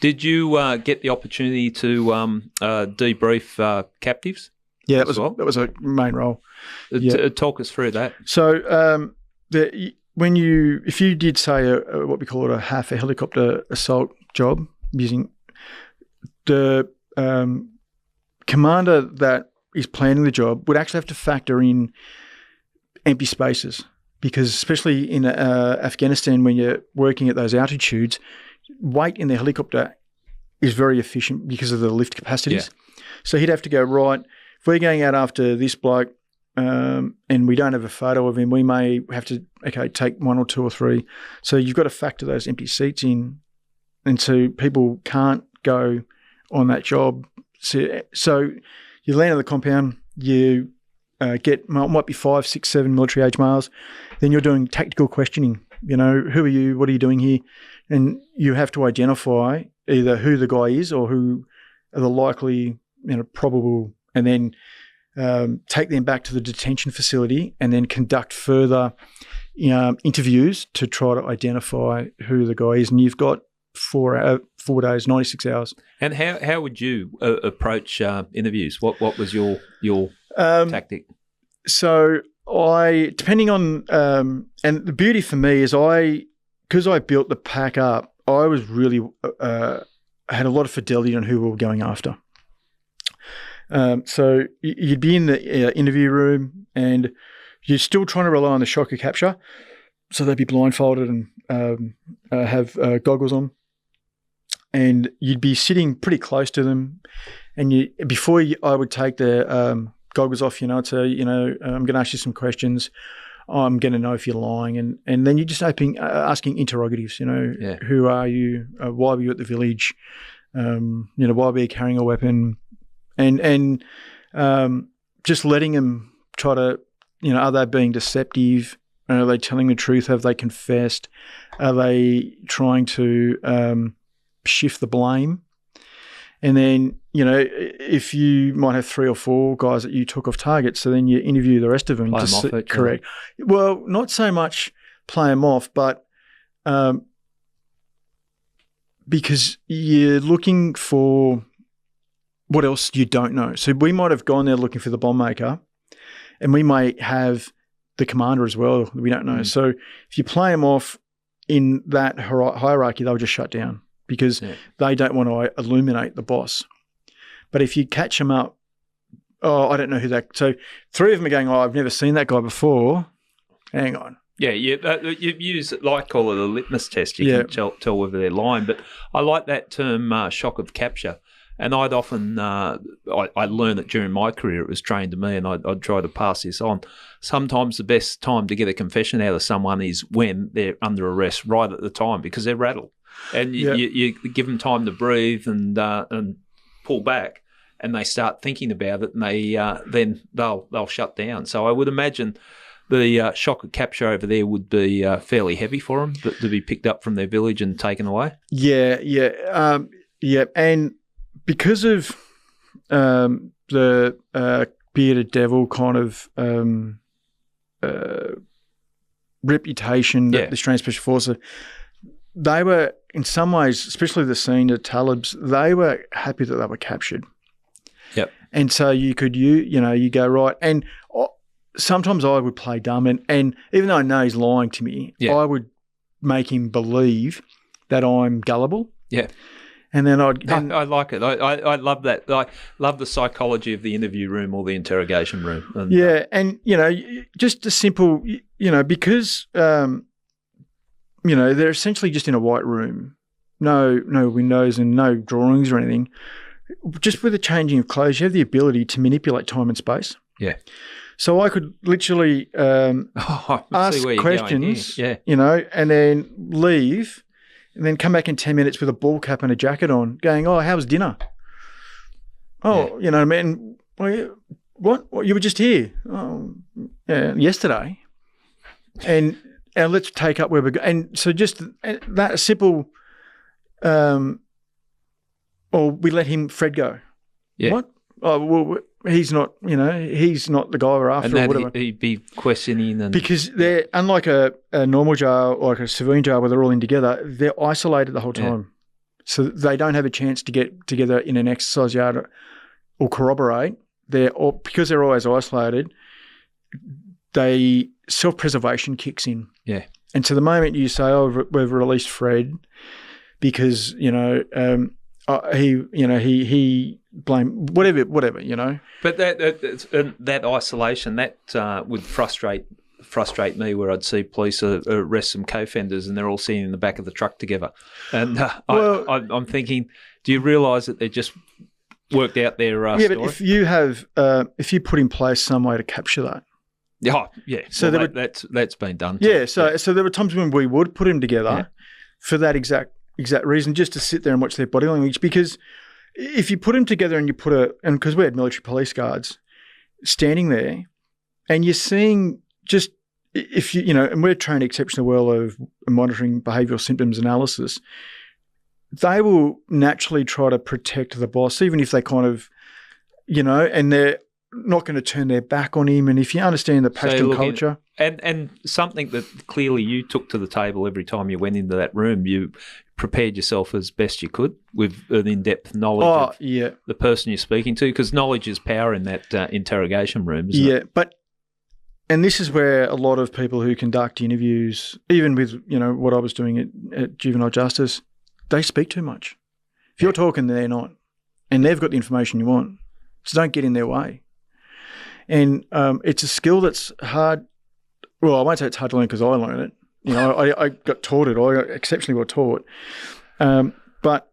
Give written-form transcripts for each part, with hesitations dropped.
Did you get the opportunity to debrief captives? Yeah, that was a main role. Talk us through that. So if you did say what we call it a helicopter assault job, using the commander that is planning the job would actually have to factor in empty spaces, because especially in Afghanistan, when you're working at those altitudes, weight in the helicopter is very efficient because of the lift capacities. Yeah. So he'd have to go, right, if we're going out after this bloke and we don't have a photo of him, we may have to, take 1 or 2 or 3. So you've got to factor those empty seats in. And so people can't go on that job. So you land on the compound, you might be 5, 6, 7 military age males. Then you're doing tactical questioning. You know, who are you? What are you doing here? And you have to identify either who the guy is or who are the likely, probable, and then take them back to the detention facility and then conduct further interviews to try to identify who the guy is. And you've got 4 days, 96 hours. And how would you approach interviews? What was your tactic? So depending on, and the beauty for me is because I built the pack up, I was really had a lot of fidelity on who we were going after. So you'd be in the interview room and you're still trying to rely on the shock of capture. So they'd be blindfolded and have goggles on. And you'd be sitting pretty close to them. And I would take the goggles off, I'd say, I'm going to ask you some questions. I'm going to know if you're lying. And then you're just asking interrogatives, who are you? Why were you at the village? Why were you carrying a weapon? And just letting them try to, are they being deceptive? Are they telling the truth? Have they confessed? Are they trying to shift the blame? And then, if you might have 3 or 4 guys that you took off target, so then you interview the rest of them. Play them off it, correct. Yeah. Well, not so much play them off, but because you're looking for what else you don't know. So we might have gone there looking for the bomb maker, and we may have the commander as well. We don't know. So if you play them off in that hierarchy, they'll just shut down because they don't want to illuminate the boss. But if you catch them up, I don't know who that. So 3 of them are going, I've never seen that guy before. Hang on. Yeah, you use it, like call it a litmus test. You can tell whether they're lying. But I like that term, shock of capture. And I'd often, I learned that during my career, it was trained to me, and I'd try to pass this on. Sometimes the best time to get a confession out of someone is when they're under arrest right at the time, because they're rattled. And you give them time to breathe and pull back, and they start thinking about it, and then they'll shut down. So I would imagine the shock of capture over there would be fairly heavy for them to be picked up from their village and taken away. Yeah. And because of the bearded devil kind of reputation that the Australian Special Forces, they were in some ways, especially the senior Talibs, they were happy that they were captured. Yep. And so you could you go right, and sometimes I would play dumb, and even though I know he's lying to me, I would make him believe that I'm gullible. Yeah. And then I like it. I love that. I love the psychology of the interview room or the interrogation room. And, and just a simple, because they're essentially just in a white room, no windows and no drawings or anything. Just with the changing of clothes, you have the ability to manipulate time and space. Yeah. So I could literally ask questions, and then leave. And then come back in 10 minutes with a ball cap and a jacket on, going, how was dinner? Man, what? You were just here? Oh, yeah, yesterday. And let's take up where we're going. And so just that simple, or we let Fred go. Yeah. What? Oh, well, he's not, he's not the guy we're after, or whatever. He'd be questioning. Because they're, unlike a normal jail or like a civilian jail where they're all in together, they're isolated the whole time. So they don't have a chance to get together in an exercise yard or corroborate. Because they're always isolated, self-preservation kicks in. Yeah. And so the moment you say, "Oh, we've released Fred," because he blamed whatever. But that isolation that would frustrate me, where I'd see police arrest some co-offenders and they're all sitting in the back of the truck together, and I'm thinking, do you realise that they're just worked out their story? But if you put in place some way to capture that. Yeah. So that's been done. Yeah. So there were times when we would put them together for that exact reason, just to sit there and watch their body language. Because if you put them together and you because we had military police guards standing there, and you're seeing just and we're trained exceptionally well of monitoring behavioural symptoms analysis, they will naturally try to protect the boss, even if they kind of, and they're not going to turn their back on him. And if you understand the Pashtun culture. And something that clearly you took to the table every time you went into that room, you prepared yourself as best you could with an in-depth knowledge of the person you're speaking to, because knowledge is power in that interrogation room, isn't it? Yeah, and this is where a lot of people who conduct interviews, even with, what I was doing at Juvenile Justice, they speak too much. If you're talking, they're not. And they've got the information you want. So don't get in their way. And it's a skill that's hard. Well, I won't say it's hard to learn because I learned it. I got taught it. I got exceptionally well taught. But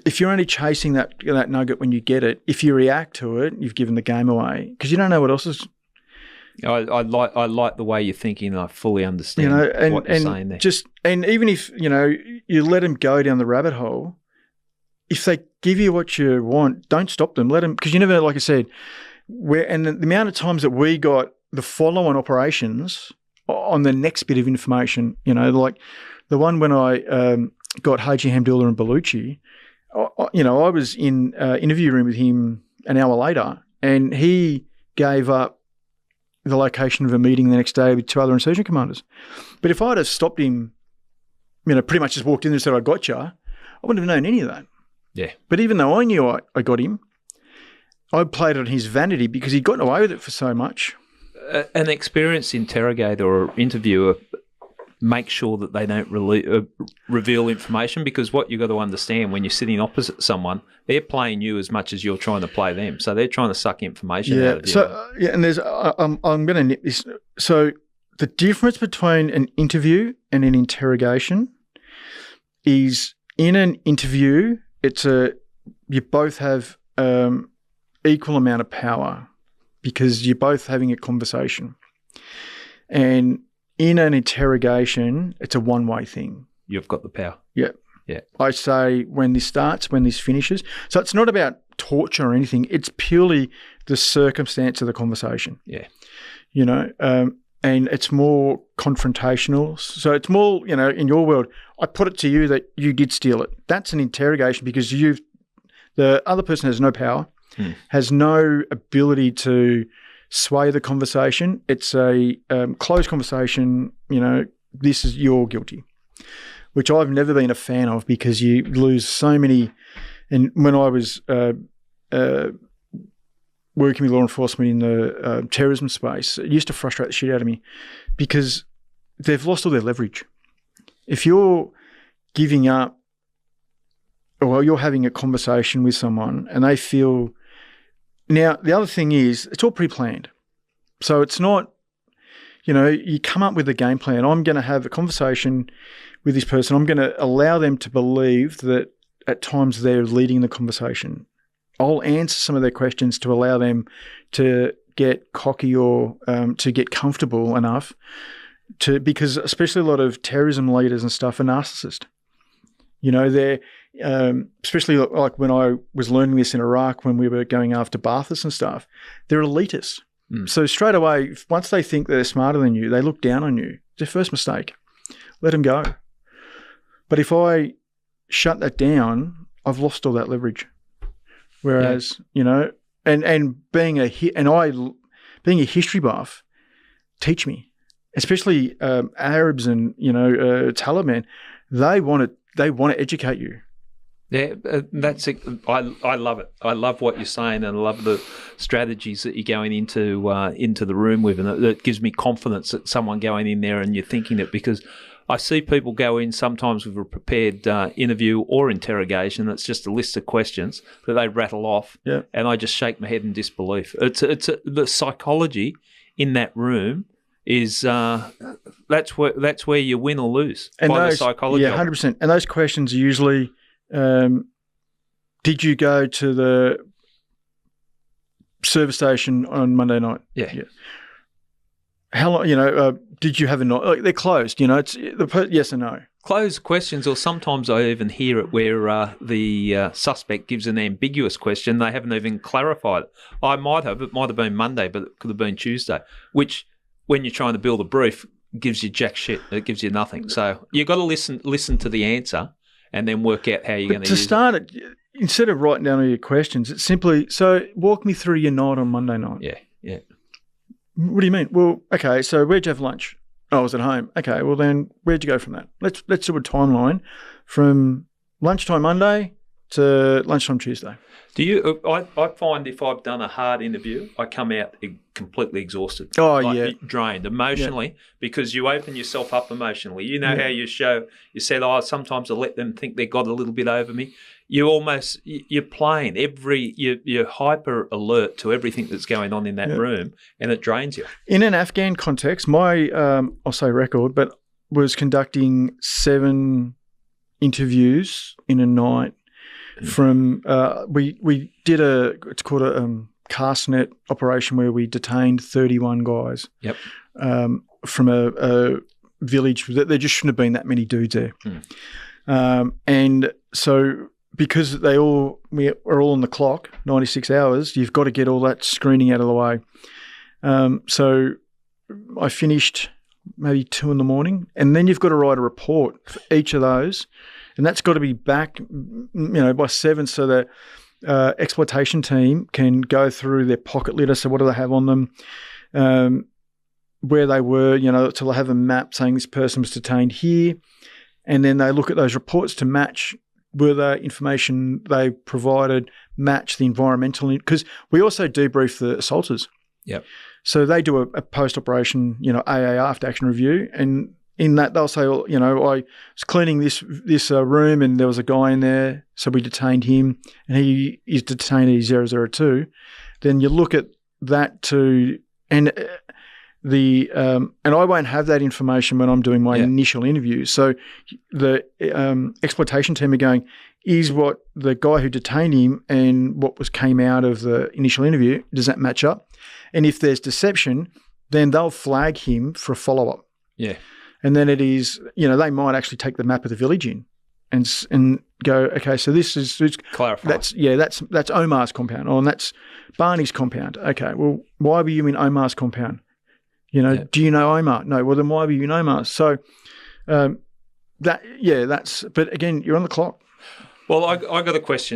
if you're only chasing that nugget when you get it, if you react to it, you've given the game away, because you don't know what else is. I like the way you're thinking. I fully understand what you're saying there. And even if you let them go down the rabbit hole, if they give you what you want, don't stop them. Let them, because you never know. Like I said, and the amount of times that we got the follow-on operations on the next bit of information, like the one when I got Haji Hamdullah and Baluchi, I was in an interview room with him an hour later, and he gave up the location of a meeting the next day with 2 other insurgent commanders. But if I'd have stopped him, pretty much just walked in and said, "I got you," I wouldn't have known any of that. Yeah. But even though I knew I got him, I played on his vanity because he'd gotten away with it for so much. An experienced interrogator or interviewer make sure that they don't reveal information, because what you've got to understand, when you're sitting opposite someone, they're playing you as much as you're trying to play them. So they're trying to suck information out of you. So, and there's, I'm going to nip this. So the difference between an interview and an interrogation is, in an interview, you both have equal amount of power because you're both having a conversation. And in an interrogation, it's a one-way thing. You've got the power. Yeah. Yeah. I say when this starts, when this finishes. So it's not about torture or anything. It's purely the circumstance of the conversation. Yeah. And it's more confrontational. So it's more, in your world, I put it to you that you did steal it. That's an interrogation because the other person has no power, has no ability to sway the conversation. It's a closed conversation, this is, you're guilty, which I've never been a fan of because you lose so many. And when I was working with law enforcement in the terrorism space, it used to frustrate the shit out of me because they've lost all their leverage. If you're giving up, or you're having a conversation with someone and they feel... Now, the other thing is, it's all pre-planned. So it's not, you come up with a game plan. I'm going to have a conversation with this person. I'm going to allow them to believe that at times they're leading the conversation. I'll answer some of their questions to allow them to get cocky or to get comfortable enough because especially a lot of terrorism leaders and stuff are narcissists. They're, especially like when I was learning this in Iraq when we were going after Ba'athists and stuff, they're elitists. So straight away, once they think they're smarter than you, they look down on you. It's their first mistake. Let them go. But if I shut that down, I've lost all that leverage. Whereas, and being a history buff, teach me, especially Arabs and Taliban, they want they want to educate you. Yeah, that's it. I love it. I love what you're saying, and I love the strategies that you're going into the room with, and it gives me confidence that someone going in there and you're thinking it, because I see people go in sometimes with a prepared interview or interrogation. It's just a list of questions that they rattle off, and I just shake my head in disbelief. The psychology in that room is that's where you win or lose by the psychology. Yeah, 100%. And those questions are usually. Did you go to the service station on Monday night? Yeah. How long? Did you have a night? Like, they're closed. It's yes or no. Closed questions, or sometimes I even hear it where the suspect gives an ambiguous question. They haven't even clarified it. It might have been Monday, but it could have been Tuesday. Which, when you're trying to build a brief, gives you jack shit. It gives you nothing. So you've got to listen to the answer. And then work out how you're going to use it. To start it, instead of writing down all your questions, it's simply, so walk me through your night on Monday night. Yeah. What do you mean? Well, okay, so where'd you have lunch? Oh, I was at home. Okay, well then, where'd you go from that? Let's do a timeline from lunchtime Monday to lunchtime Tuesday. Do you? I find if I've done a hard interview, I come out completely exhausted. Drained emotionally, because you open yourself up emotionally. You know how you said, sometimes I let them think they got a little bit over me. You're playing you're hyper alert to everything that's going on in that room, and it drains you. In an Afghan context, my I'll say record, but was conducting 7 interviews in a night. From we did it's called a castnet operation where we detained 31 guys. Yep. From a village. There just shouldn't have been that many dudes there. And so because we're all on the clock, 96 hours, you've got to get all that screening out of the way. So I finished maybe 2 a.m, and then you've got to write a report for each of those. And that's got to be back, by 7, so the exploitation team can go through their pocket litter. So what do they have on them? Where they were, so they'll have a map saying this person was detained here. And then they look at those reports to match, were the information they provided match the environmental, because we also debrief the assaulters. Yep. So they do a post-operation, AAR, after action review, and in that they'll say, I was cleaning this room and there was a guy in there, so we detained him, and he is detainee 002. Then you look at that too, and and I won't have that information when I'm doing my initial interview. So the exploitation team are going, is what the guy who detained him and what came out of the initial interview, does that match up? And if there's deception, then they'll flag him for a follow-up. Yeah. And then it is, they might actually take the map of the village in and go, okay, so this is clarify. That's Omar's compound, and that's Barney's compound. Okay, well, why were you in Omar's compound? Do you know Omar? No. Well, then why were you in Omar's? So but again, you're on the clock. Well, I got a question.